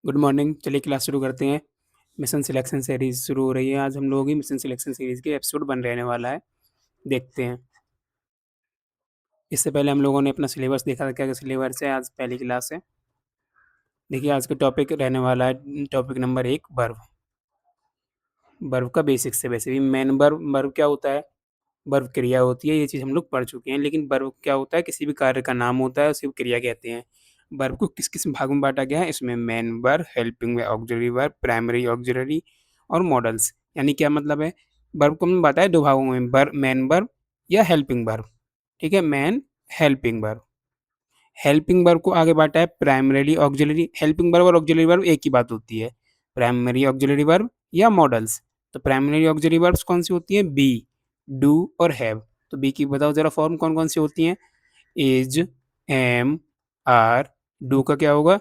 Good morning. चलिए class शुरू करते हैं। मिशन सिलेक्शन सीरीज़ शुरू हो रही है। आज हम लोगों की मिशन सिलेक्शन सीरीज़ के एपिसोड बन रहने वाला है। देखते हैं। इससे पहले हम लोगों ने अपना सिलेबस देखा था, क्या-क्या सिलेबस है। आज पहली क्लास है। देखिए आज का टॉपिक रहने वाला है टॉपिक नंबर 1 वर्ब। वर्ब का बेसिक्स है। वैसे भी मेन वर्ब वर्ब क्या होता है? वर्ब क्रिया होती है। ये चीज़ हम लोग पढ़ चुके हैं। लेकिन वर्ब क्या होता है? किसी भी कार्य का नाम होता है, उसे क्रिया कहते हैं। वर्ब को किस-किस भाग में बाँटा गया है? इसमें main verb, helping verb, auxiliary verb, primary auxiliary और मॉडल्स। यानी क्या मतलब है? वर्ब को हमने बाँटा है 2 भागों में, मेन वर्ब या हेल्पिंग वर्ब। ठीक है? Main, helping verb. Helping verb को आगे बाँटा है प्राइमरीली ऑक्सिलरी। हेल्पिंग वर्ब और ऑक्सिलरी वर्ब एक ही बात होती है। प्राइमरी ऑक्सिलरी वर्ब या मॉडल्स। तो प्राइमरी ऑक्सिलरी वर्ब्स कौन सी होती है? बी, डू और हैव। तो बी की बताओ जरा फॉर्म कौन कौन सी होती हैं? Is, M, are. डू का क्या होगा?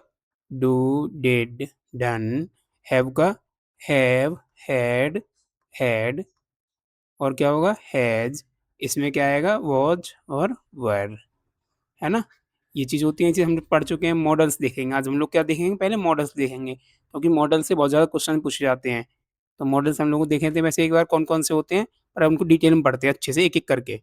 Do, did, done. हैव का हैव, हैड, हैड। और क्या होगा? हैज। इसमें क्या आएगा? वॉज और वर। है ना? ये चीज़ होती है, ये चीज़ हम लोग पढ़ चुके हैं। मॉडल्स देखेंगे आज हम लोग। क्या देखेंगे? पहले मॉडल्स देखेंगे, क्योंकि मॉडल से बहुत ज़्यादा क्वेश्चन पूछे जाते हैं। तो मॉडल्स हम लोग देखे थे वैसे एक बार कौन कौन से होते हैं, और उनको डिटेल में पढ़ते हैं अच्छे से एक एक करके।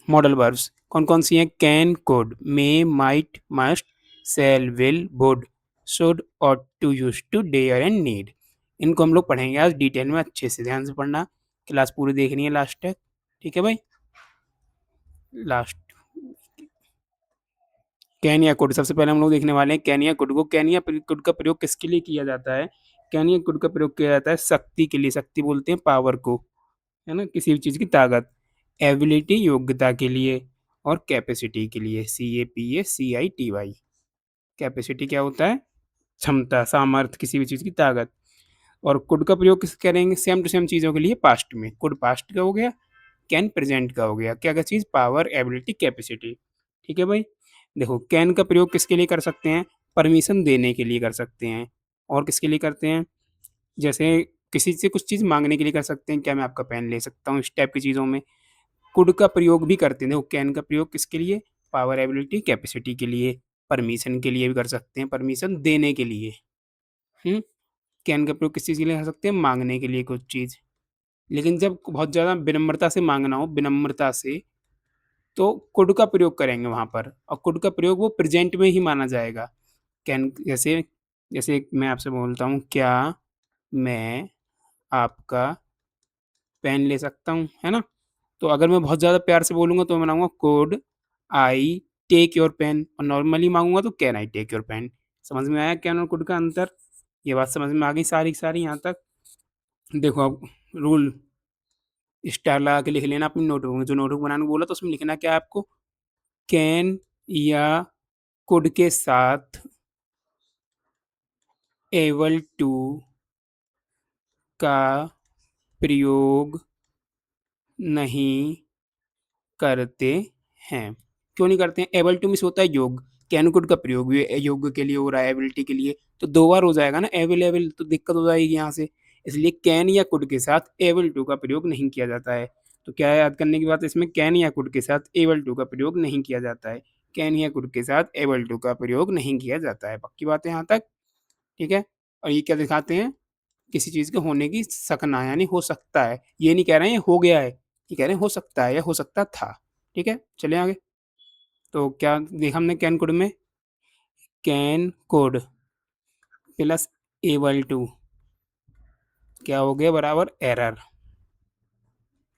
मॉडल वर्ब्स कौन कौन सी हैं? Can, could, may, might, must, shall, will, would, should, ought to, use to, dare and need. इनको हम लोग पढ़ेंगे आज डिटेल में। अच्छे से ध्यान से पढ़ना, क्लास पूरी देखनी है लास्ट तक। ठीक है भाई? लास्ट कैन या कुड। सबसे पहले हम लोग देखने वाले हैं कैन या कुड को। कैन या कुड का प्रयोग किसके लिए किया जाता है? कैन या कुड का प्रयोग किया जाता है शक्ति के लिए। शक्ति बोलते हैं पावर को, है ना? किसी भी चीज़ की ताकत। एबिलिटी योग्यता के लिए, और कैपेसिटी के लिए। CAPACITY। कैपेसिटी क्या होता है? क्षमता, सामर्थ्य, किसी भी चीज़ की ताकत। और कुड का प्रयोग किस करेंगे? सेम टू सेम चीज़ों के लिए पास्ट में। कुड पास्ट का हो गया, कैन प्रेजेंट का हो गया। क्या क्या चीज़? Power, ability, capacity. ठीक है भाई? देखो कैन का प्रयोग किसके लिए कर सकते हैं? परमिशन देने के लिए कर सकते हैं। और किसके लिए करते हैं? जैसे किसी से कुछ चीज़ मांगने के लिए कर सकते हैं, क्या मैं आपका पेन ले सकता हूँ, इस टाइप की चीज़ों में। कुड का प्रयोग भी करते हैं। देखो कैन का प्रयोग किसके लिए? पावर, एबिलिटी, कैपेसिटी के लिए। परमिशन के लिए भी कर सकते हैं, परमिशन देने के लिए। हम्म। कैन का प्रयोग किस चीज़ के लिए कर सकते हैं? मांगने के लिए कुछ चीज़। लेकिन जब बहुत ज़्यादा विनम्रता से मांगना हो, विनम्रता से, तो कुड का प्रयोग करेंगे वहाँ पर। और कुड का प्रयोग वो प्रेजेंट में ही माना जाएगा। कैन जैसे, जैसे मैं आपसे बोलता हूँ, क्या मैं आपका पेन ले सकता हूँ, है ना? तो अगर मैं बहुत ज़्यादा प्यार से बोलूँगा तो मैं बनाऊँगा could I take your pen, और नॉर्मली मांगूंगा तो can I take your pen. समझ में आया कैन और कुड का अंतर? ये बात समझ में आ गई सारी की सारी यहाँ तक? देखो अब रूल स्टार लगा के लिख लेना अपनी नोटबुक में। जो नोटबुक बनाने को बोला तो उसमें लिखना क्या है आपको? कैन या कुड के साथ एबल टू का प्रयोग नहीं करते हैं। क्यों नहीं करते हैं? एबल टू मिस होता है योग। कैन कुड का प्रयोग भी योग के लिए हो रहा है, एबिलिटी के लिए, तो दो बार हो जाएगा ना अवेलेबल, तो दिक्कत हो जाएगी यहाँ से। इसलिए कैन या कुड के साथ एबल टू का प्रयोग नहीं किया जाता है। तो क्या है याद करने की बात? इसमें कैन या कुड के साथ एबल टू का प्रयोग नहीं किया जाता है। कैन या कुड के साथ एबल टू का प्रयोग नहीं किया जाता है। पक्की बात है यहाँ तक? ठीक है? और ये क्या दिखाते हैं? किसी चीज़ के होने की सकना, यानी हो सकता है। ये नहीं कह रहे हैं ये हो गया है, ये कह रहे हैं हो सकता है या हो सकता था। ठीक है? चलें आगे। तो क्या देखा हमने कैन कोड में? Can could plus able to क्या हो गया? बराबर एरर।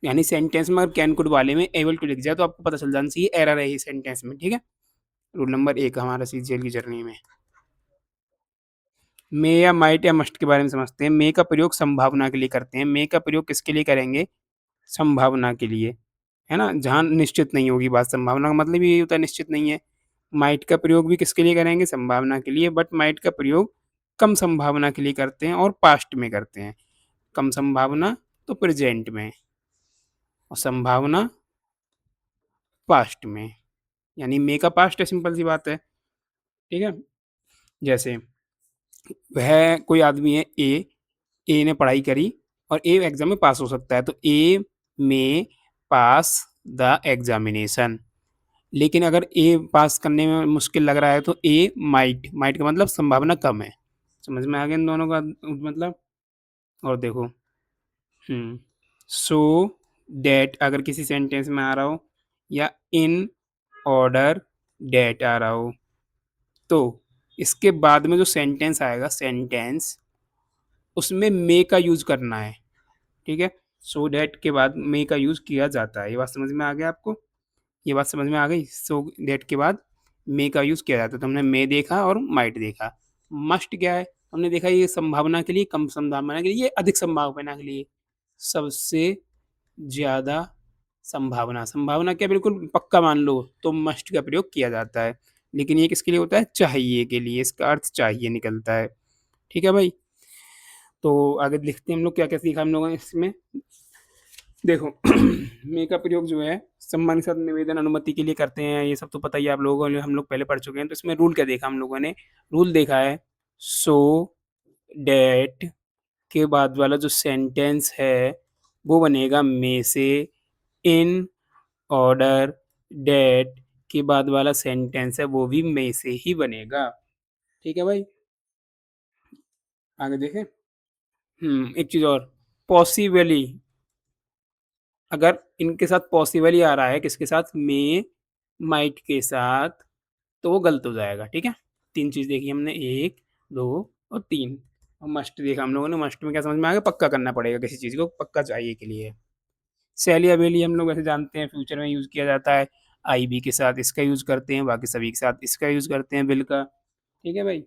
यानी सेंटेंस में अगर कैन कोड वाले में एबल टू लिख जाए तो आपको पता चल जाना चाहिए एरर है ये सेंटेंस में। ठीक है? रूल नंबर 1 हमारा सीजीएल की जर्नी में। मे या माइट या मस्ट के बारे में समझते हैं। मे का प्रयोग संभावना के लिए करते हैं। मे का प्रयोग किसके लिए करेंगे? संभावना के लिए, है ना? जहाँ निश्चित नहीं होगी बात। संभावना का मतलब यही होता है निश्चित नहीं है। माइट का प्रयोग भी किसके लिए करेंगे? संभावना के लिए, बट माइट का प्रयोग कम संभावना के लिए करते हैं और पास्ट में करते हैं। कम संभावना तो प्रेजेंट में, और संभावना पास्ट में। यानी मे का पास्ट है, सिंपल सी बात है। ठीक है? जैसे वह कोई आदमी है ए ने पढ़ाई करी और ए एग्जाम में पास हो सकता है, तो ए में पास द एग्जामिनेशन। लेकिन अगर ए पास करने में मुश्किल लग रहा है तो ए माइट, माइट का मतलब संभावना कम है। समझ में आ गया इन दोनों का मतलब। और देखो, सो डैट अगर किसी सेंटेंस में आ रहा हो, या इन ऑर्डर डैट आ रहा हो, तो इसके बाद में जो सेंटेंस आएगा, सेंटेंस, उसमें मे का यूज करना है। ठीक है, सो डैट के बाद मे का यूज किया जाता है। ये बात समझ में आ गया आपको? ये बात समझ में आ गई? सो डैट के बाद मे का यूज किया जाता है। तो हमने मे देखा और माइट देखा। मस्ट क्या है? हमने देखा ये संभावना के लिए, कम संभावना के लिए, ये अधिक संभावना के लिए। सबसे ज्यादा संभावना, संभावना क्या बिल्कुल पक्का मान लो तो मस्ट का प्रयोग किया जाता है। लेकिन ये किसके लिए होता है? चाहिए के लिए, इसका अर्थ चाहिए निकलता है। ठीक है भाई। तो आगे लिखते हैं हम लोग क्या क्या सीखा हम लोगों ने इसमें। देखो मे का प्रयोग जो है सम्मान के साथ निवेदन अनुमति के लिए करते हैं, ये सब तो पता ही है आप लोगों ने, हम लोग पहले पढ़ चुके हैं। तो इसमें रूल क्या देखा हम लोगों ने? रूल देखा है, सो डैट के बाद वाला जो सेंटेंस है वो बनेगा मे से। इन ऑर्डर डैट के बाद वाला सेंटेंस है वो भी मे से ही बनेगा। ठीक है भाई। आगे देखें। एक चीज और, पॉसिबली, अगर इनके साथ पॉसिबली आ रहा है, किसके साथ? मे माइट के साथ, तो वो गलत हो जाएगा। ठीक है, तीन चीज देखी हमने, एक, दो और तीन। और मस्ट देखा हम लोगों ने। मस्ट में क्या समझ में आ गया? पक्का करना पड़ेगा किसी चीज को, पक्का चाहिए के लिए। सैली अवेली हम लोग वैसे जानते हैं फ्यूचर में यूज किया जाता है, आई बी के साथ इसका यूज करते हैं, बाकी सभी के साथ इसका यूज करते हैं, बिल का। ठीक है भाई।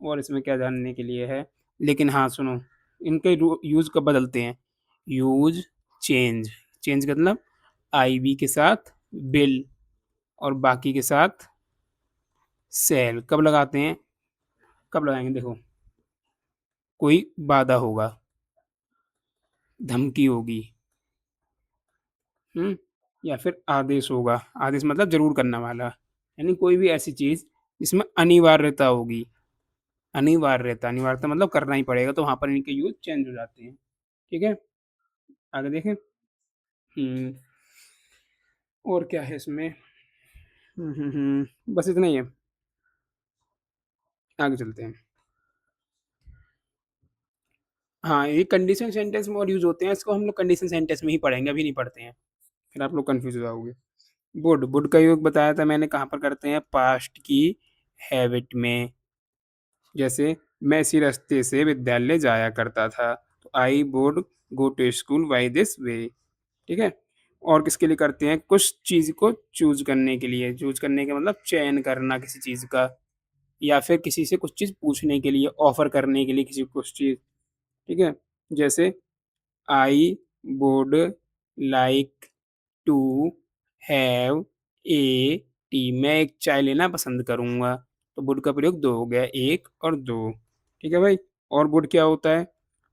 और इसमें क्या जानने के लिए है? लेकिन हाँ सुनो, इनके यूज कब बदलते हैं? यूज चेंज, चेंज का मतलब आई बी के साथ बिल और बाकी के साथ सेल कब लगाते हैं? कब लगाएंगे? देखो, कोई बाधा होगा, धमकी होगी, या फिर आदेश होगा। आदेश मतलब जरूर करने वाला, यानी कोई भी ऐसी चीज जिसमें अनिवार्यता होगी। अनिवार्यता, अनिवार्यता मतलब करना ही पड़ेगा, तो वहां पर इनके यूज चेंज हो जाते हैं। ठीक है, आगे देखें। हम्म और क्या है इसमें? बस इतना ही है। आगे चलते हैं। हाँ, ये कंडीशन सेंटेंस में और यूज होते हैं, इसको हम लोग कंडीशन सेंटेंस में ही पढ़ेंगे, अभी नहीं पढ़ते हैं, फिर आप लोग कंफ्यूज हो जाओगे। वुड, वुड का योग बताया था मैंने, कहाँ पर करते हैं? पास्ट की हैबिट में। जैसे मैं इसी रास्ते से विद्यालय जाया करता था, तो I would go to school by this way. ठीक है। और किसके लिए करते हैं? कुछ चीज को चूज करने के लिए। चूज करने का मतलब चयन करना किसी चीज का, या फिर किसी से कुछ चीज पूछने के लिए, ऑफर करने के लिए किसी को कुछ चीज। ठीक है। जैसे I would like to have a tea, मैं एक चाय लेना पसंद करूंगा। तो वुड का प्रयोग दो हो गया, एक और दो। ठीक है भाई। और वुड क्या होता है?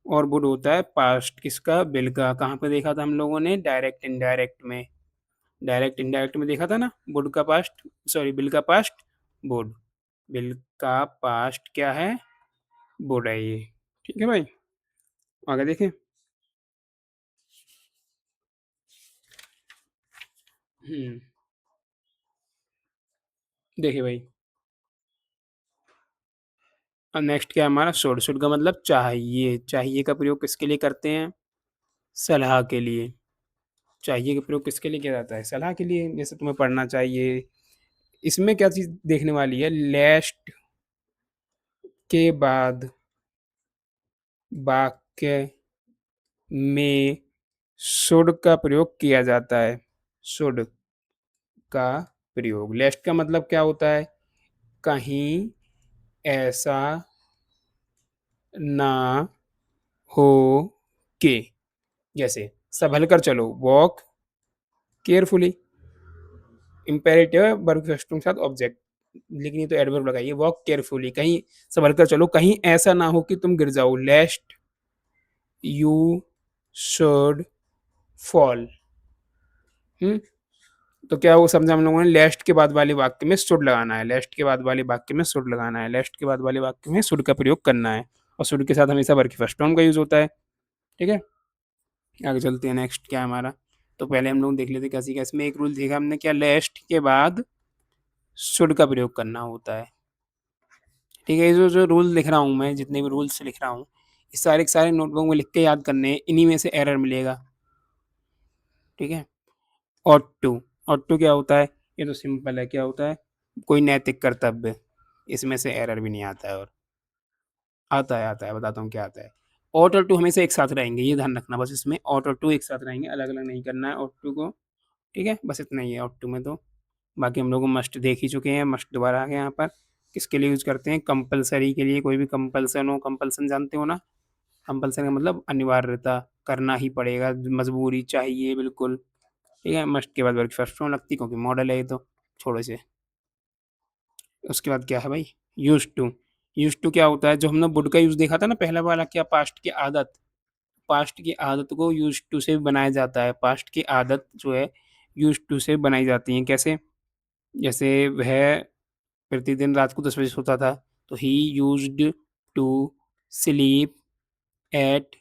और वुड होता है पास्ट किसका? बिल का। कहाँ पे देखा था हम लोगों ने? डायरेक्ट इनडायरेक्ट में। डायरेक्ट इनडायरेक्ट में देखा था ना, वुड का पास्ट, सॉरी बिल का पास्ट वुड। बिल का पास्ट क्या है? वुड है ये। ठीक है भाई। आगे देखें। हम्म देखिए भाई, और नेक्स्ट क्या है हमारा? शुड, शुड का मतलब चाहिए। चाहिए का प्रयोग किसके लिए करते हैं? सलाह के लिए। चाहिए का प्रयोग किसके लिए किया जाता है? सलाह के लिए। जैसे तुम्हें पढ़ना चाहिए। इसमें क्या चीज देखने वाली है? लेस्ट के बाद वाक्य में शुड का प्रयोग किया जाता है। शुड का प्रयोग, लेस्ट का मतलब क्या होता है? कहीं ऐसा ना हो के। जैसे संभल कर चलो, वॉक केयरफुली। इम्पेरेटिव है, वर्ब के साथ ऑब्जेक्ट, लेकिन ये तो एडवर्ब लगाइए। वॉक केयरफुली, कहीं संभल कर चलो, कहीं ऐसा ना हो कि तुम गिर जाओ। Lest you should fall. हम्म तो क्या वो समझा हम लोगों ने? लेस्ट के बाद वाले वाक्य में शुड लगाना है, लेस्ट के बाद वाले वाक्य में शुड लगाना है, लेस्ट के बाद वाले वाक्य में शुड का प्रयोग करना है। और शुड के साथ हमेशा वर्ब की फर्स्ट फॉर्म का यूज होता है। ठीक है। आगे चलते हैं। नेक्स्ट क्या है हमारा? तो पहले हम लोग देख लेते हैं कैसी, क्या इसमें एक रूल देखा हमने क्या? लेस्ट के बाद शुड का प्रयोग करना होता है। ठीक है, ये जो जो रूल लिख रहा हूँ मैं, जितने भी रूल्स लिख रहा हूँ, ये सारे के सारे नोटबुक में लिख के याद करने हैं, इन्हीं में से एरर मिलेगा। ठीक है। ऑट टू, ऑट टू क्या होता है? ये तो सिंपल है, क्या होता है? कोई नैतिक कर्तव्य, इसमें से एरर भी नहीं आता है। और आता है, बताता हूँ क्या आता है। ऑट और टू हमेशा एक साथ रहेंगे, ये ध्यान रखना बस, इसमें ऑट और टू एक साथ रहेंगे, अलग अलग नहीं करना है ऑट टू को। ठीक है, बस इतना ही है ऑट टू में तो। बाकी हम लोग मस्ट देख ही चुके हैं, मस्ट दोबारा आ गया यहाँ पर। किसके लिए यूज करते हैं? कंपलसरी के लिए। कोई भी कंपल्सन हो, कंपल्सन जानते हो ना? कंपल्सन का मतलब अनिवार्यता, करना ही पड़ेगा, मजबूरी चाहिए बिल्कुल। ठीक है, मस्ट के बाद वर्ग फर्स्ट फॉर्म लगती है, क्योंकि मॉडल है ये तो। छोड़ो इसे। उसके बाद क्या है भाई? Use to. यूज टू क्या होता है? जो हमने वुड का यूज देखा था ना पहला वाला, क्या? पास्ट की आदत। पास्ट की आदत को यूज टू से बनाया जाता है। पास्ट की आदत जो है यूज टू से बनाई जाती है। कैसे? जैसे वह प्रतिदिन रात को 10 बजे सोता था, तो he used to sleep at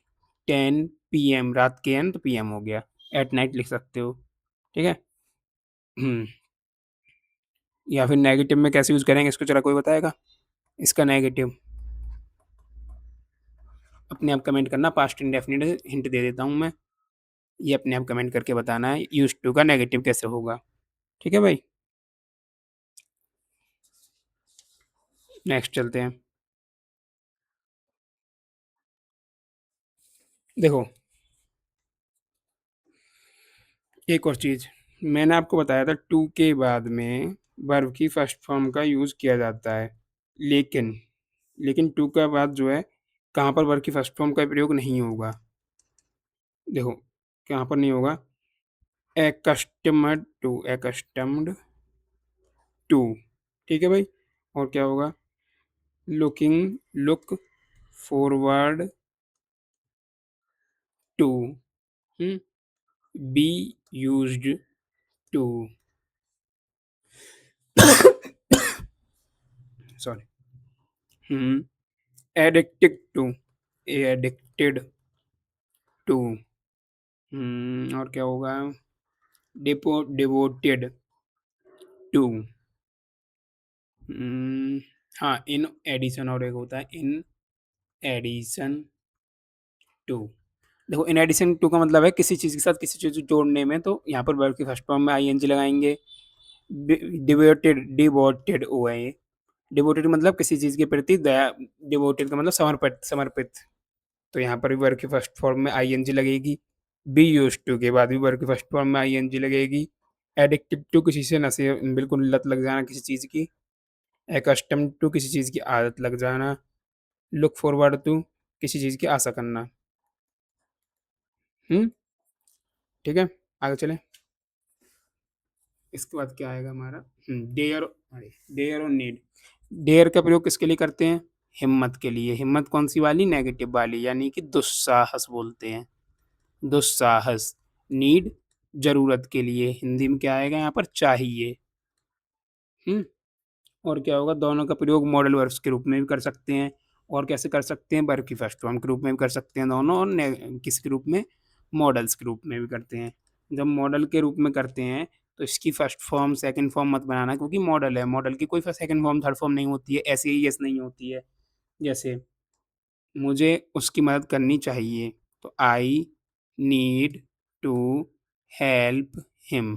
10 PM। रात के एन तो PM हो गया, एट नाइट लिख सकते हो। ठीक है। हम्म। या फिर नेगेटिव में कैसे यूज करेंगे इसको, जरा कोई बताएगा? इसका नेगेटिव अपने आप कमेंट करना, पास्ट इंडेफिनिट हिंट दे देता हूँ मैं। ये अपने आप कमेंट करके बताना है यूज टू का नेगेटिव कैसे होगा। ठीक है भाई। नेक्स्ट चलते हैं। देखो, एक और चीज, मैंने आपको बताया था टू के बाद में वर्ब की फर्स्ट फॉर्म का यूज किया जाता है। लेकिन लेकिन टू का बाद जो है, कहाँ पर वर्ब की फर्स्ट फॉर्म का प्रयोग नहीं होगा? देखो, कहाँ पर नहीं होगा? Accustomed to. ठीक है भाई। और क्या होगा? Look forward to, be used to, sorry, addicted to, addicted to, और क्या होगा? डिवोटेड टू, हाँ, इन एडिशन, और एक होता है इन एडिशन टू। देखो, इन एडिशन टू का मतलब है किसी चीज़ के साथ किसी चीज़ को जोड़ने में, तो यहाँ पर वर्ब की फर्स्ट फॉर्म में आईएनजी लगाएंगे। डिवोटेड हुआ है ये। डिवोटेड मतलब किसी चीज़ के प्रति दया। डिवोटेड का मतलब समर्पित, समर्पित। तो यहाँ पर भी वर्ब की फर्स्ट फॉर्म में आईएनजी लगेगी। बी यूज टू के बाद भी वर्ब की फर्स्ट फॉर्म में आईएनजी लगेगी। एडिक्टेड टू किसी से नशे, बिल्कुल लत लग जाना किसी चीज़ की। एकस्टम टू किसी चीज़ की आदत लग जाना। लुक फॉरवर्ड टू किसी चीज़ की आशा करना। हम्म। ठीक है, आगे चलें। इसके बाद क्या आएगा हमारा? डेयर। अरे, डेयर और नीड। डेयर का प्रयोग किसके लिए करते हैं? हिम्मत के लिए। हिम्मत कौन सी वाली? नेगेटिव वाली, यानी कि दुस्साहस बोलते हैं, दुस्साहस। नीड जरूरत के लिए, हिंदी में क्या आएगा यहाँ पर? चाहिए। हम्म। और क्या होगा? दोनों का प्रयोग मॉडल वर्ब्स के रूप में भी कर सकते हैं। और कैसे कर सकते हैं? वर्ब की फर्स्ट फॉर्म के रूप में भी कर सकते हैं दोनों, और किसके रूप में? मॉडल्स के रूप में भी करते हैं। जब मॉडल के रूप में करते हैं तो इसकी फर्स्ट फॉर्म सेकंड फॉर्म मत बनाना, क्योंकि मॉडल है, मॉडल की कोई सेकंड फॉर्म थर्ड फॉर्म नहीं होती है, ऐसे ही यस नहीं होती है। जैसे मुझे उसकी मदद करनी चाहिए, तो I need to help him.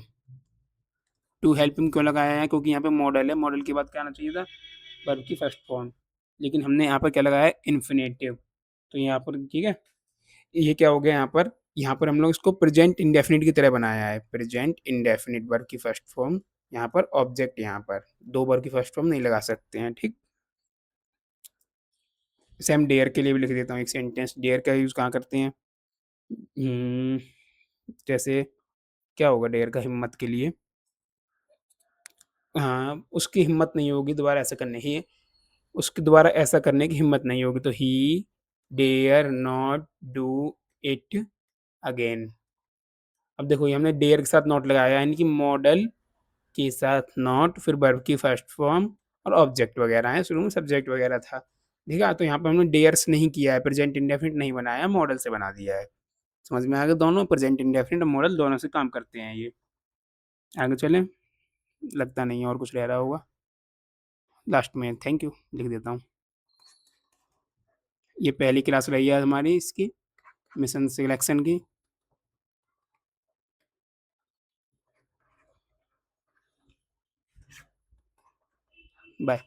To help him क्यों लगाया है? क्योंकि यहाँ पे मॉडल है, मॉडल के बाद क्या आना चाहिए था? वर्ब की फर्स्ट फॉर्म। लेकिन हमने यहाँ पर क्या लगाया है? इन्फिनेटिव। तो यहाँ पर ठीक है, ये क्या हो गया यहाँ पर? यहाँ पर हम लोग इसको प्रेजेंट इंडेफिनिट की तरह बनाया है। प्रेजेंट इंडेफिनिट वर्ब की फर्स्ट फॉर्म, यहाँ पर ऑब्जेक्ट, यहाँ पर दो वर्ब की फर्स्ट फॉर्म नहीं लगा सकते हैं। ठीक। सेम डेयर के लिए भी लिख देता हूँ एक सेंटेंस। डेयर का यूज़ कहाँ करते हैं? जैसे क्या होगा डेयर का हिम्मत के लिए? हाँ, उसकी हिम्मत नहीं होगी दोबारा ऐसा करने की, उसके दोबारा ऐसा करने की हिम्मत नहीं होगी, तो he dare not do it again. अब देखो, ये हमने डेयर के साथ नॉट लगाया, यानी कि मॉडल के साथ नॉट, फिर वर्ब की फर्स्ट फॉर्म और ऑब्जेक्ट वगैरह है, शुरू में सब्जेक्ट वगैरह था। ठीक है, तो यहाँ पर हमने डेयर्स नहीं किया है, प्रेजेंट इंडेफिनिट नहीं बनाया, मॉडल से बना दिया है। समझ में आ गया? दोनों प्रेजेंट इंडेफिनिट और मॉडल दोनों से काम करते हैं ये। आगे चलें। लगता नहीं है और कुछ रह रहा होगा। लास्ट में थैंक यू लिख देता हूँ। ये पहली क्लास रही है हमारी इसकी मिशन सिलेक्शन की। बाय।